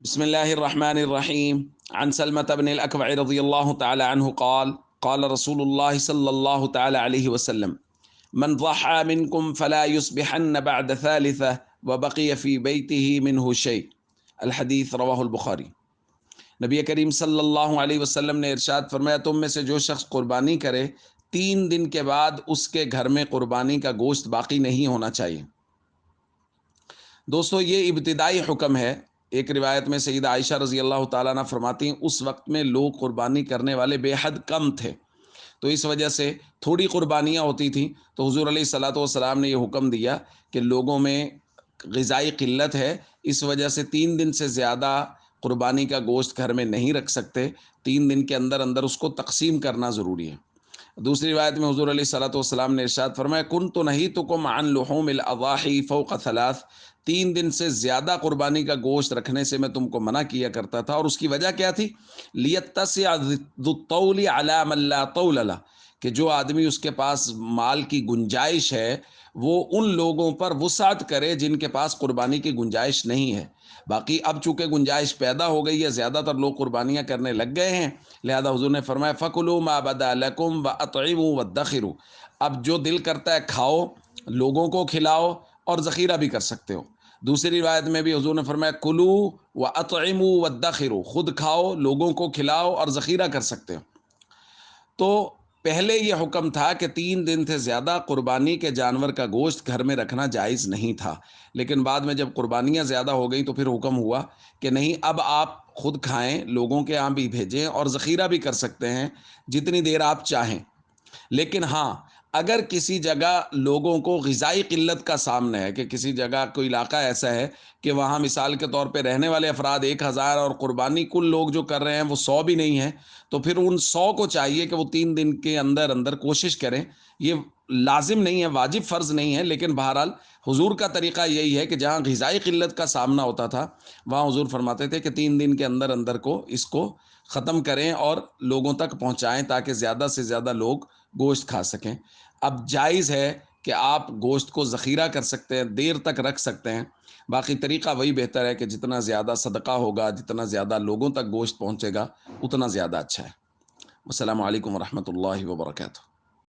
بسم الله الرحمن الرحيم. عن سلمة بن الأكوع رضي الله تعالى عنه قال قال رسول الله صلى الله تعالى عليه وسلم من ضحى منكم فلا يصبحن بعد ثالثة وبقي في بيته منه شيء. الحدیث رواہ البخاری۔ نبی کریم صلی اللہ علیہ وسلم نے ارشاد فرمایا، تم میں سے جو شخص قربانی کرے 3 دن کے بعد اس کے گھر میں قربانی کا گوشت باقی نہیں ہونا چاہیے۔ دوستو، یہ ابتدائی حکم ہے۔ ایک روایت میں سیدہ عائشہ رضی اللہ تعالیٰ عنہ فرماتی ہیں، اس وقت میں لوگ قربانی کرنے والے بے حد کم تھے، تو اس وجہ سے تھوڑی قربانیاں ہوتی تھیں، تو حضور علیہ الصلوۃ والسلام نے یہ حکم دیا کہ لوگوں میں غذائی قلت ہے، اس وجہ سے 3 دن سے زیادہ قربانی کا گوشت گھر میں نہیں رکھ سکتے، 3 دن کے اندر اندر اس کو تقسیم کرنا ضروری ہے۔ دوسری روایت میں حضور علیہ الصلوۃ والسلام نے ارشاد فرمایا، کنت نہیتکم عن لحوم الاضاحی فوق 3۔ 3 دن سے زیادہ قربانی کا گوشت رکھنے سے میں تم کو منع کیا کرتا تھا، اور اس کی وجہ کیا تھی؟ لیتسع ذو الطول علی من لا طول له، کہ جو آدمی اس کے پاس مال کی گنجائش ہے وہ ان لوگوں پر وسعت کرے جن کے پاس قربانی کی گنجائش نہیں ہے۔ باقی اب چونکہ گنجائش پیدا ہو گئی ہے، زیادہ تر لوگ قربانیاں کرنے لگ گئے ہیں، لہذا حضور نے فرمایا فَكُلُوا مَا بَدَا لَكُمْ وَأَطْعِمُوا وَادَّخِرُوا، اب جو دل کرتا ہے کھاؤ، لوگوں کو کھلاؤ اور ذخیرہ بھی کر سکتے ہو۔ دوسری روایت میں بھی حضور نے فرمایا کلو وَأَطْعِمُوا وَادَّخِرُوا، خود کھاؤ، لوگوں کو کھلاؤ اور ذخیرہ کر سکتے ہو۔ تو پہلے یہ حکم تھا کہ 3 دن سے زیادہ قربانی کے جانور کا گوشت گھر میں رکھنا جائز نہیں تھا، لیکن بعد میں جب قربانیاں زیادہ ہو گئیں تو پھر حکم ہوا کہ نہیں، اب آپ خود کھائیں، لوگوں کے ہاں بھی بھیجیں اور ذخیرہ بھی کر سکتے ہیں جتنی دیر آپ چاہیں۔ لیکن ہاں، اگر کسی جگہ لوگوں کو غذائی قلت کا سامنا ہے، کہ کسی جگہ کوئی علاقہ ایسا ہے کہ وہاں مثال کے طور پہ رہنے والے افراد 1000 اور قربانی کل لوگ جو کر رہے ہیں وہ 100 بھی نہیں ہیں، تو پھر ان 100 کو چاہیے کہ وہ 3 دن کے اندر اندر کوشش کریں۔ یہ لازم نہیں ہے، واجب فرض نہیں ہے، لیکن بہرحال حضور کا طریقہ یہی ہے کہ جہاں غذائی قلت کا سامنا ہوتا تھا وہاں حضور فرماتے تھے کہ 3 دن کے اندر اندر اس کو ختم کریں اور لوگوں تک پہنچائیں تاکہ زیادہ سے زیادہ لوگ گوشت کھا سکیں۔ اب جائز ہے کہ آپ گوشت کو ذخیرہ کر سکتے ہیں، دیر تک رکھ سکتے ہیں، باقی طریقہ وہی بہتر ہے کہ جتنا زیادہ صدقہ ہوگا، جتنا زیادہ لوگوں تک گوشت پہنچے گا، اتنا زیادہ اچھا ہے۔ السلام علیکم ورحمۃ اللہ وبرکاتہ۔